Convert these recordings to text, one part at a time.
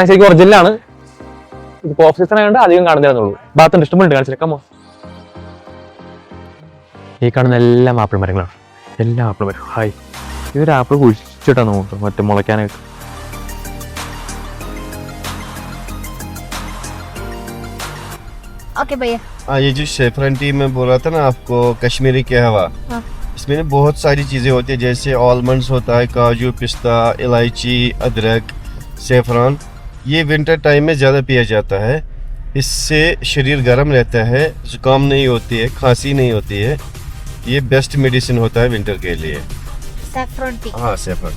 ശരിക്കും ഒറിജിനലാണ്. ഇത് off season ആയതുകൊണ്ട് അധികം കാണുന്നതെന്നുള്ളൂ. ഭാഗത്തുണ്ട് ഇഷ്ടമുണ്ട് കാണിച്ചിരിക്കാമോ? ഈ കാണുന്ന എല്ലാ ആപ്പിൾ മരങ്ങളാണ്. എല്ലാ ആപ്പിൾ മരം. ഹായ്, ഇതൊരു ആപ്പിൾ കുഴിച്ചിട്ടാണ് നോക്കും മറ്റേ മുളയ്ക്കാനായിട്ട്. ओके भैया। ये जो सेफरन टी में बोला था ना आपको, कश्मीरी कहवा, इसमें ना बहुत सारी चीज़ें होती है, जैसे आलमंड्स होता है, काजू, पिस्ता, इलायची, अदरक, सेफरन। ये विंटर टाइम में ज़्यादा पिया जाता है। इससे शरीर गर्म रहता है, जुकाम नहीं होती है, खांसी नहीं होती है। ये बेस्ट मेडिसिन होता है विंटर के लिए। Saffron T. हाँ, सेफरन।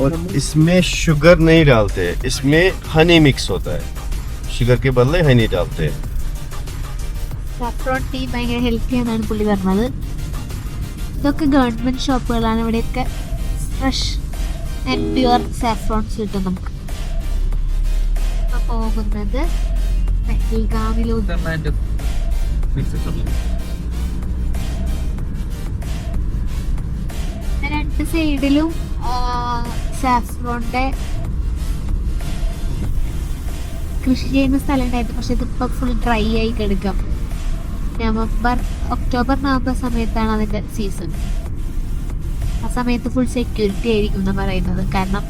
और इसमें शुगर नहीं डालते, इसमें हनी मिक्स होता है। शुगर के बदले हनी डालते हैं। സഫ്രോൺ ടീ ഭയങ്കര ഹെൽത്തി എന്നാണ് പുള്ളി പറഞ്ഞത്. ഇതൊക്കെ ഗവൺമെന്റ് ഷോപ്പുകളാണ്. ഇവിടെയൊക്കെ ഫ്രഷ് ആൻഡ് പ്യുവർ സാഫ്രോൺസ് കിട്ടും നമുക്ക്. ഇപ്പൊ പോകുന്നത് പെഹൽഗാമിലോട്ട്. രണ്ട് സൈഡിലും സാഫ്രോണിന്റെ കൃഷി ചെയ്യുന്ന സ്ഥലം ഉണ്ടായിരുന്നു. പക്ഷെ ഇതിപ്പോ ഫുൾ ഡ്രൈ ആയി കിടക്കാം. ഒക്ടോബർ നവംബർ സമയത്താണ് അതിന്റെ സീസൺ. ആ സമയത്ത് ഫുൾ സെക്യൂരിറ്റി ആയിരിക്കും എന്ന് പറയുന്നത്. കാരണം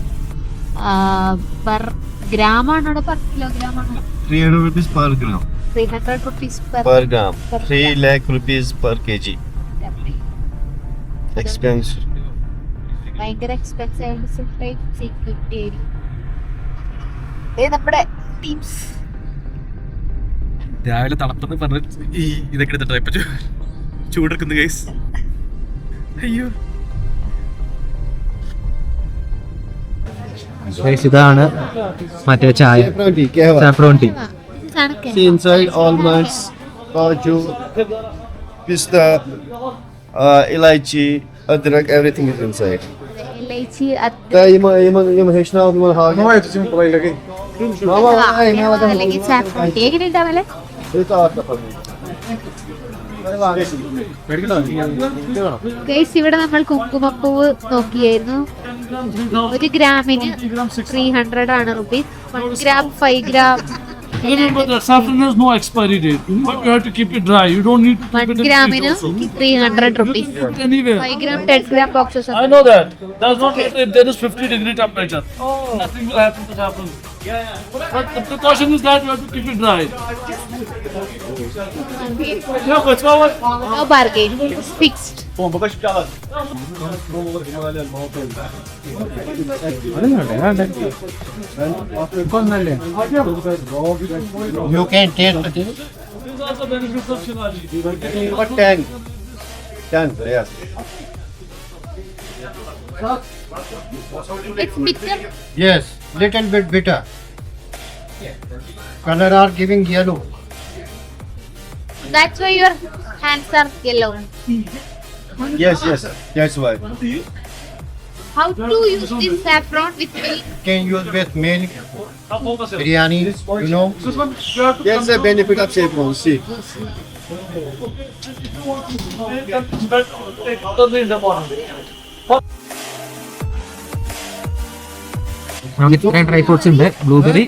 പെർ ഗ്രാമാണോ പെർ കിലോഗ്രാം ആണോ? 300 rupees per gram. 300 rupees per gram. 3 lakh rupees per kg. Expensive. ഭയങ്കര എക്സ്പെൻസീവ് ആയിട്ട് ഫുൾ ടൈം സെക്യൂരിറ്റി ആയിരിക്കും. നമ്മുടെ ടീംസ് രാവിലെ തണുപ്പെന്ന് പറഞ്ഞ് ഈ ഇതൊക്കെ എടുത്തിട്ട് ഇപ്പൊ ചൂടെടുക്കുന്നു ഗൈസ്. അയ്യോ, ഇതാണ് മറ്റേ ചായ, saffron tea. See inside almonds, kaju, pista, elaichi, adrak, everything is inside. ഇലൈച്ചി അല്ലെങ്കിൽ സാഫ്രോൺ ടീ എങ്ങനെ ഉണ്ടാവല്ലേ? ഗൈസ്, ഇവിടെ നമ്മൾ കുങ്കുമപ്പൂവ് നോക്കിയായിരുന്നു. 1 ഗ്രാമിന് 300 ആണ് rupees. 1 gram 5 gram. Remember that saffron has no expiry date, but you have to keep it dry. You don't need to keep 1 it in ഗ്രാമിന് freezer. 300 rupees. Anywhere. 5 gram 10 gram boxes. I know that. Does not matter if there is 50-degree temperature. Nothing will happen to saffron. But the precaution is that you have to keep it dry. Yeah, what's what? No bargain. It's fixed. You can taste it. These are the benefits of Shilajit. What tank? Tank, yes. It's bitter. Yes, little bit bitter. Color are giving yellow. That's why your hands are yellow. Yes, that's why. How to use this saffron with milk? Can use with milk, Now focus here. biryani, you know. This one, you have to That's the benefit of saffron, see. take early in the morning. നമുക്ക് ഇത്രയും dry fruits ഉണ്ട്. Blueberry,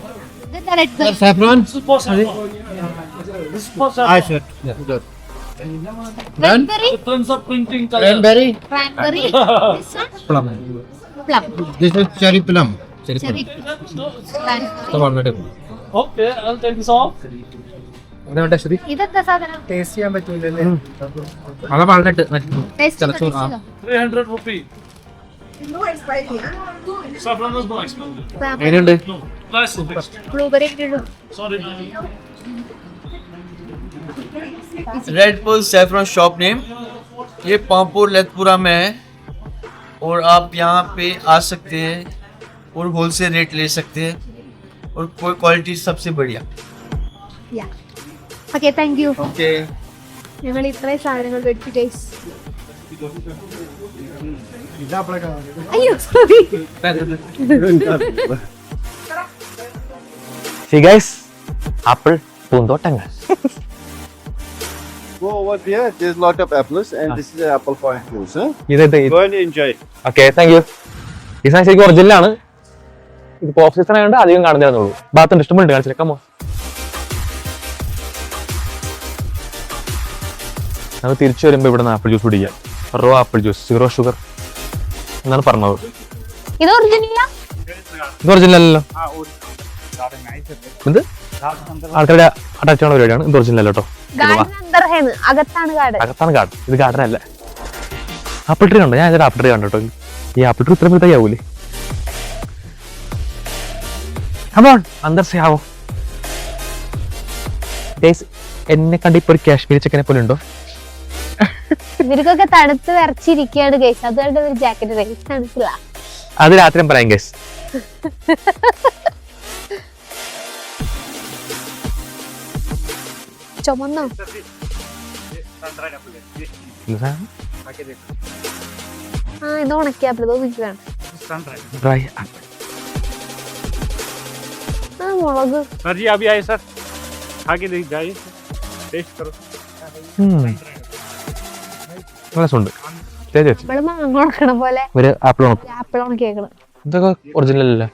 Then the red one. saffron. This is for saffron. This is for saffron. I said. Raspberry, Difference of printing color. Cranberry, cranberry, this one, plum. plum. This is cherry plum. Cherry. വളരെ Okay, I'll take this off. ഇതെന്താ സാധനം? Taste ചെയ്യാൻ പറ്റൂലല്ലേ? അത് വളർന്നിട്ട് Taste തലച്ചോറ്. ചെയ്തോ? 300 rupee. Saffron is no expensive. എങ്ങനെയുണ്ട്? No, price is fixed. Blueberry ഇട്ടിട്ടു. Sorry. रेड पुल सैफरन शॉप नेम, ये पामपुर लेतपुरा में है और आप यहाँ पे आ सकते हैं और होलसेल रेट ले सकते हैं और कोई क्वालिटी सबसे बढ़िया. Yeah. Okay, thank you. Okay. ഞങ്ങൾ ഇത്രയും സാധനങ്ങൾ മേടിച്ചു ഗൈസ്. അയ്യോ സോറി. See guys, ആപ്പിൾ പൂന്തോട്ടങ്ങൾ. Go over there. There's a lot of apples, and this is apple pie juice. Huh? ഇത് Go and enjoy. Okay thank you. ഈ സാധനം ശരിക്കും ഒറിജിനലാണ്. ഇത് ഓഫ് സീസൺ ആയതുകൊണ്ട് അധികം കാണുന്നതെന്നുള്ളൂ. ഭാഗത്തുണ്ട് ഇഷ്ടമുണ്ട് കാണിച്ചില്ല. കമ്മോ നമ്മൾ തിരിച്ചു വരുമ്പോൾ ഇവിടെ നിന്ന് ആപ്പിൾ ജ്യൂസ് കുടിക്കാം. റോ ആപ്പിൾ ജ്യൂസ് 0 ഷുഗർ എന്നാണ് പറഞ്ഞത്. ഇത് ഒറിജിനലാ? ഇത് ഒറിജിനൽ അല്ലല്ലോ. ഇത് ആൾക്കാരുടെ അറ്റാച്ച് ചെയ്യുന്ന പരിപാടിയാണ്. ഇത് ഒറിജിനൽ അല്ല കേട്ടോ. അകത്താണ് ഗാർഡൻ. അകത്താണ് ഗാർഡൻ. ഇത് ഗാർഡൻ അല്ല. ആപ്പിൾ ട്രീ കണ്ടോ? ഞാൻ ഇതൊരു ആപ്പിൾ ട്രീ കണ്ടോ കേട്ടോ. ഈ ആപ്പിൾ ട്രീ ഇത്ര വലുതാവൂലേ? കമോൺ അന്തർ സേ ആവോ. ഗയ്സ് എന്നെ കണ്ട് ഇപ്പൊ ഒരു കാശ്മീരി ചെക്കനെ പോലെ ഉണ്ടോ? ഇവർക്കൊക്കെ തണുത്ത് വിറച്ചിരിക്കുകയാണ് ഗൈസ്. അതുകൊണ്ട് ഒരു ജാക്കറ്റ് റേസ് തണുക്കില്ല. അത് രാത്രി പറയാം ഗൈസ്. ചുമന്നോ? ഇത് ഉണക്കിയാപ്പിൾ തോന്നിക്ക് വേണം. ഡ്രൈ മുളക്. सर जी अभी आए सर, आगे देख जाइए, टेस्ट करो. നല്ല സുണ്ട്. ഇവിടെ മാങ്ങ ഉണക്കണ പോലെ ഒരു ആപ്പിൾ ഉണക്കും. ആപ്പിൾ ഉണക്കിയേക്കണം. ഇതൊക്കെ ഒറിജിനൽ അല്ലേ?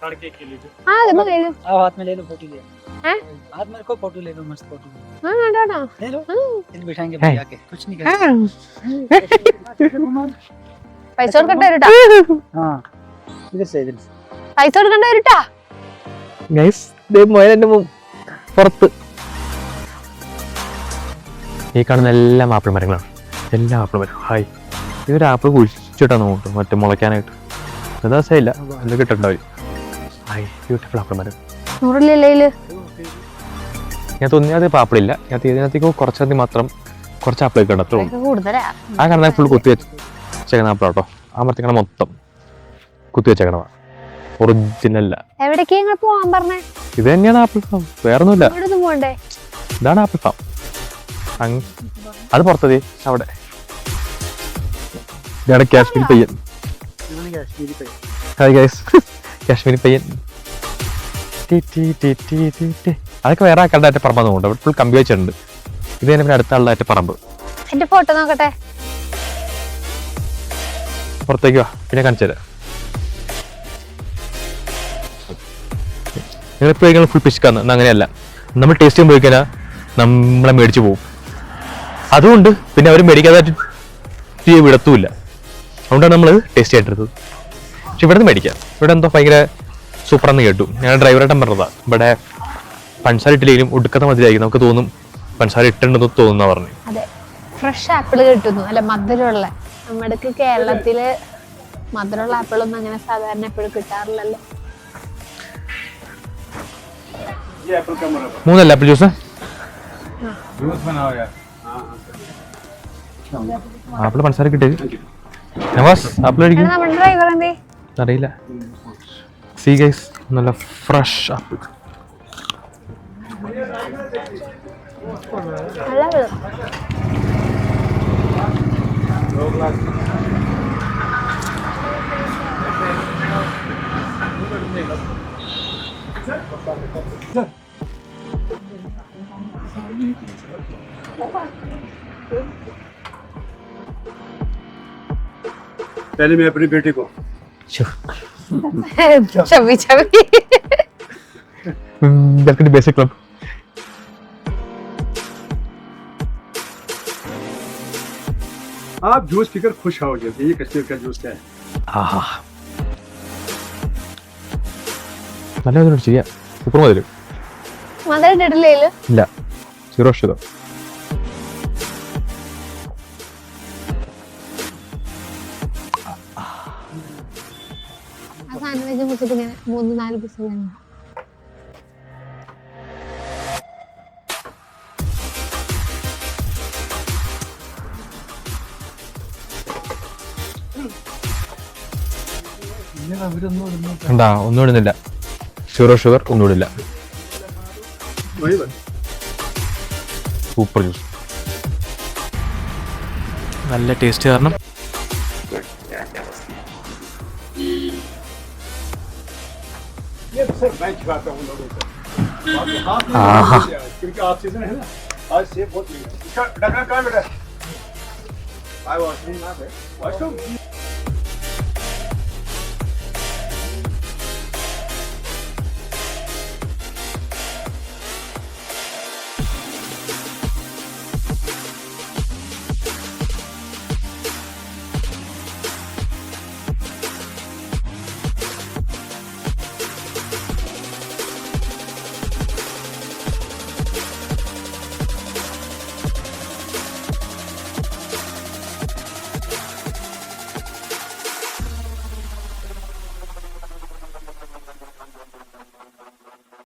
तड़के के लिए ആ ഇത് മതി. हाथ में ले लो फोटो ले हैं? हाथ में रखो फोटो ले लो मस्त फोटो ആ വേണ്ടാ. ले लो इधर बिठाएंगे भैया के कुछ नहीं करेंगे പൈസ കൊടുക്കണ്ട വരട്ടാ. हाँ इधर से പൈസ കൊടുക്കണ്ട വരട്ടാ. ഗൈസ് മോയന്റെ പുറത്ത് ഈ കാണുന്ന എല്ലാ ആപ്പിൾ മരങ്ങളാണ്. എല്ലാ ആപ്പിൾ മരം. ഹായ്, ഇതൊരു ആപ്പിൾ കുഴിച്ചിട്ടാണ് നോക്കും മറ്റേ മുളയ്ക്കാനായിട്ട്. ദിവസമില്ല അത് കിട്ടുണ്ടാവും. ഹായ്, ബ്യൂട്ടിഫുൾ ആപ്പിൾ മരം. 100 ഞാൻ തോന്നിയത് ഇപ്പം ആപ്പിളില്ല. ഞാൻ ഇതിനകത്തേക്ക് കുറച്ചധികം മാത്രം കുറച്ച് ആപ്പിൾ ഒക്കെ അത്രേ ഉള്ളൂ. കൂടുതലാ. ആ കാണുന്ന ഫുൾ കുത്തി വെച്ചേക്കുന്ന ആപ്പിൾ കേട്ടോ. ആ മരത്തിക്കണ മൊത്തം കുത്തി വെച്ചേക്കണതാണ്. ഒറിജിനല്ല. എവിടേക്ക് നിങ്ങൾ പോവാൻ പറഞ്ഞേ? ഇത് തന്നെയാണ് ആപ്പിൾ ഫാം, വേറൊന്നുമില്ല. ഇവിടെ പോണ്ടേ? ഇതാണ് ആപ്പിൾ ഫാം. അത് പുറത്തത് അവിടെ. ഇതാണ് കാശ്മീരി പയ്യൻ. ഹായ് ഗൈസ്, കാശ്മീരി പയ്യൻ. അതൊക്കെ വേറെ ആൾക്കാരുടെ പറമ്പ് തോന്നുന്നുണ്ട്. അവിടെ ഫുൾ കമ്പി വെച്ചിട്ടുണ്ട്. ഇത് തന്നെ പിന്നെ അടുത്ത ആളുടെ പറമ്പ്. എന്റെ ഫോട്ടോ നോക്കട്ടെ. പുറത്തേക്ക് വാ, പിന്നെ കാണിച്ചു തരാം. നിങ്ങളിപ്പോൾ കഴിക്കാൻ ഫുൾ പിശുക്കാന്ന്. അങ്ങനെയല്ല, നമ്മൾ ടേസ്റ്റ് ചെയ്യുമ്പോൾ കഴിക്കാനാ നമ്മളെ മേടിച്ചു പോകും. അതുകൊണ്ട് പിന്നെ അവർ മേടിക്കാതെ വിടത്തുമില്ല. അതുകൊണ്ടാണ് നമ്മൾ ടേസ്റ്റ് ചെയ്തിട്ടത്. പക്ഷെ ഇവിടെ നിന്ന് മേടിക്കാം. ഇവിടെ എന്തോ ഭയങ്കര സൂപ്പറാന്ന് കേട്ടു. ഞാൻ ഡ്രൈവറായിട്ടും പറഞ്ഞതാണ്. ഇവിടെ പഞ്ചസാര ഇട്ടില്ലെങ്കിലും ഒടുക്കത്തെ മതിയായിരിക്കും. നമുക്ക് തോന്നും പഞ്ചസാര ഇട്ടുണ്ടെന്ന് തോന്നുന്ന പറഞ്ഞു. അതെ, ഫ്രഷ് ആപ്പിൾ കിട്ടുന്നു. അല്ല, മധുരമുള്ള. നമ്മുടെ കേരളത്തില് മധുരമുള്ള ആപ്പിളൊന്നും അങ്ങനെ സാധാരണ എപ്പോഴും കിട്ടാറില്ലല്ലോ. 3 ആപ്പിൾ ജ്യൂസ്. ആപ്പിൾ പഞ്ചസാര കിട്ടിയത് നവാസ് ആപ്പിൾ കഴിക്കും. നമ്മുടെ ഡ്രൈവർ എന്തേ അറിയില്ല. സീ ഗൈസ്, നല്ല ഫ്രഷ് ആപ്പിൾ. നല്ല पहले मैं अपनी बेटी को ചവി ചവി. Welcome to basic club. आप जूस पीकर खुश होगे. ये कश्मीर का जूस है. ആഹാ, നല്ല മധുരം. ശരിയാ, സൂപ്പർ മധുരം. മധുരം ഇട്ടിട്ടില്ലേ? ഇല്ല, 0 ഷുഗർ. ആ സാൻഡ്വിച്ച് മുറിച്ചിട്ട് ഇങ്ങനെ 3-4 പീസ് വേണം. എന്താ ഒന്നും ഇടുന്നില്ല. 0 ഷുഗർ, ഒന്നും ഇടില്ല. Super juice. നല്ല ടേസ്റ്റ് കാരണം ये सर मैं खिलाता हूँ लोगों को. ആഹാ, क्योंकि ऑफ सीजन है ना, आज सेब बहुत मिलेगा। इसका ढक्कन कहाँ बेटा? वॉशरूम ना है, वॉशरूम